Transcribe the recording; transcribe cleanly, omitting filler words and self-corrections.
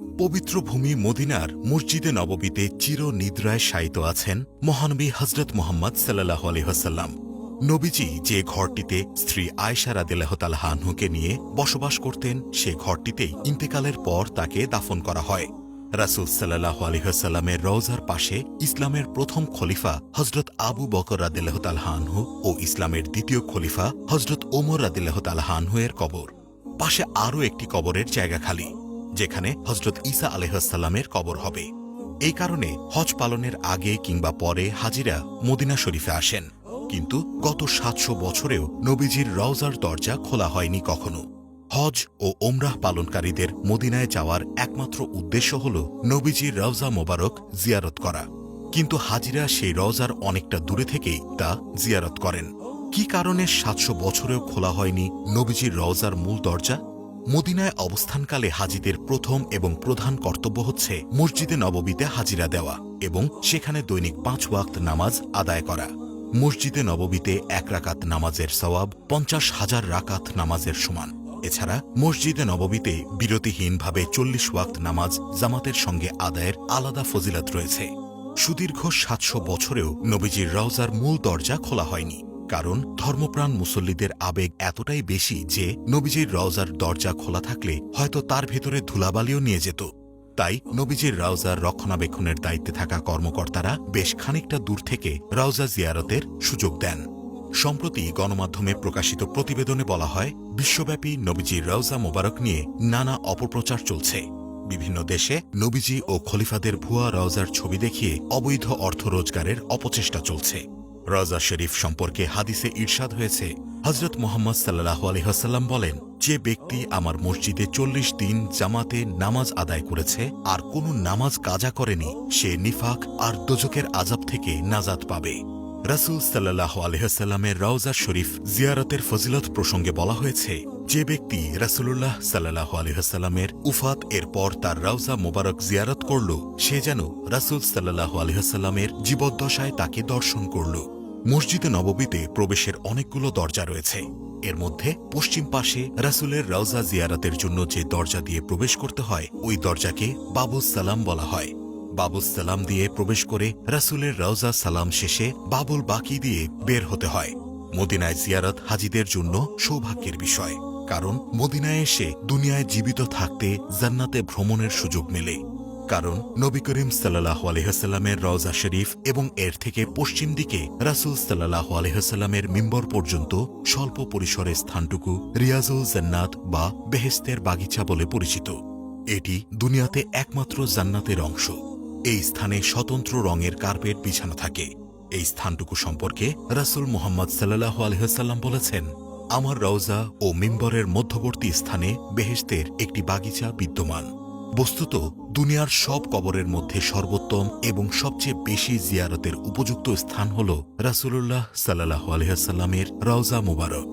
পবিত্র ভূমি মদিনার মসজিদে নববীতে চিরনিদ্রায় শায়িত আছেন মহানবী হজরত মুহাম্মদ সাল্লাল্লাহু আলাইহি ওয়াসাল্লাম। নবীজি যে ঘরটিতে স্ত্রী আয়েশা রাদিয়াল্লাহু তাআলা আনহুকে নিয়ে বসবাস করতেন, সে ঘরটিতেই ইন্তেকালের পর তাকে দাফন করা হয়। রাসূল সাল্লাল্লাহু আলাইহি ওয়াসাল্লামের রওজার পাশে ইসলামের প্রথম খলিফা হজরত আবু বকর রাদিয়াল্লাহু তাআলা আনহু ও ইসলামের দ্বিতীয় খলিফা হজরত ওমর রাদিয়াল্লাহু তাআলা আনহু এর কবর। পাশে আরও একটি কবরের জায়গা খালি, যেখানে হজরত ঈসা আলাইহিসসালামের কবর হবে। এই কারণে হজ পালনের আগে কিংবা পরে হাজিরা মদিনা শরীফে আসেন, কিন্তু গত ৭০০ বছরেও নবীজির রওজার দরজা খোলা হয়নি কখনো। হজ ও ওমরাহ পালনকারীদের মদিনায় যাওয়ার একমাত্র উদ্দেশ্য হল নবীজির রওজা মোবারক জিয়ারত করা, কিন্তু হাজিরা সেই রওজার অনেকটা দূরে থেকেই তা জিয়ারত করেন। কি কারণে ৭০০ বছরেও খোলা হয়নি নবীজির রওজার মূল দরজা? মদিনায় অবস্থানকালে হাজিদের প্রথম এবং প্রধান কর্তব্য হচ্ছে মসজিদে নববীতে হাজিরা দেওয়া এবং সেখানে দৈনিক ৫ ওয়াক্ত নামাজ আদায় করা। মসজিদে নববীতে ১ রাকাত নামাজের সওয়াব ৫০,০০০ রাকাত নামাজের সমান। এছাড়া মসজিদে নববীতে বিরতিহীনভাবে ৪০ ওয়াক্ত নামাজ জামাতের সঙ্গে আদায়ের আলাদা ফজিলত রয়েছে। সুদীর্ঘ ৭০০ বছরেও নবীজির রওজার মূল দরজা খোলা হয়নি, কারণ ধর্মপ্রাণ মুসল্লিদের আবেগ এতটাই বেশি যে নবীজির রওজার দরজা খোলা থাকলে হয়তো তার ভেতরে ধুলাবালিও নিয়ে যেত। তাই নবীজির রওজার রক্ষণাবেক্ষণের দায়িত্বে থাকা কর্মকর্তারা বেশ খানিকটা দূর থেকে রওজা জিয়ারতের সুযোগ দেন। সম্প্রতি গণমাধ্যমে প্রকাশিত প্রতিবেদনে বলা হয়, বিশ্বব্যাপী নবীজির রওজা মোবারক নিয়ে নানা অপপ্রচার চলছে। বিভিন্ন দেশে নবীজি ও খলিফাদের ভুয়া রওজার ছবি দেখিয়ে অবৈধ অর্থ রোজগারের অপচেষ্টা চলছে। রওজা শরীফ সম্পর্কে হাদিসে ইরশাদ হয়েছে, হজরত মুহাম্মদ সাল্লাল্লাহু আলাইহি ওয়াসাল্লাম বলেন, যে ব্যক্তি আমার মসজিদে ৪০ দিন জামাতে নামাজ আদায় করেছে আর কোনো নামাজ কাজা করেনি, সে নিফাক আর দোজখের আযাব থেকে নাজাত পাবে। রাসূল সাল্লাল্লাহু আলাইহি ওয়াসাল্লামের রওজা শরীফ জিয়ারতের ফজিলত প্রসঙ্গে বলা হয়েছে, যে ব্যক্তি রাসূলুল্লাহ সাল্লাল্লাহু আলাইহি ওয়াসাল্লামের উফাত এর পর তার রওজা মোবারক জিয়ারত করল, সে যেন রাসূল সাল্লাল্লাহু আলাইহি ওয়াসাল্লামের জীবদ্দশায় তাকে দর্শন করল। মসজিদে নববীতে প্রবেশের অনেকগুলো দরজা রয়েছে। এর মধ্যে পশ্চিম পাশে রাসূলের রওজা জিয়ারতের জন্য যে দরজা দিয়ে প্রবেশ করতে হয়, ওই দরজাকে বাবুস সালাম বলা হয়। বাবুস সালাম দিয়ে প্রবেশ করে রাসূলের রওজা সালাম শেষে বাবুল বাকি দিয়ে বের হতে হয়। মদিনায় জিয়ারত হাজিদের জন্য সৌভাগ্যের বিষয়, কারণ মদিনায় এসে দুনিয়ায় জীবিত থাকতে জান্নাতে ভ্রমণের সুযোগ মেলে। কারণ নবী করিম সাল্লাল্লাহু আলাইহি ওয়াসাল্লামের রওজা শরীফ এবং এর থেকে পশ্চিম দিকে রাসূল সাল্লাল্লাহু আলাইহি ওয়াসাল্লামের মিম্বর পর্যন্ত স্বল্প পরিসরের স্থানটুকু রিয়াজুল জান্নাত বা বেহেশতের বাগিচা বলে পরিচিত। এটি দুনিয়াতে একমাত্র জান্নাতের অংশ। এই স্থানে স্বতন্ত্র রঙের কার্পেট বিছানো থাকে। এই স্থানটুকু সম্পর্কে রাসূল মুহাম্মদ সাল্লাল্লাহু আলাইহি ওয়াসাল্লাম বলেছেন, আমার রওজা ও মিম্বরের মধ্যবর্তী স্থানে বেহেশতের একটি বাগিচা বিদ্যমান। বস্তুত দুনিয়ার সব কবরের মধ্যে সর্বোত্তম এবং সবচেয়ে বেশি জিয়ারতের উপযুক্ত স্থান হল রাসূলুল্লাহ সাল্লাল্লাহু আলাইহি ওয়াসাল্লামের রওজা মুবারক।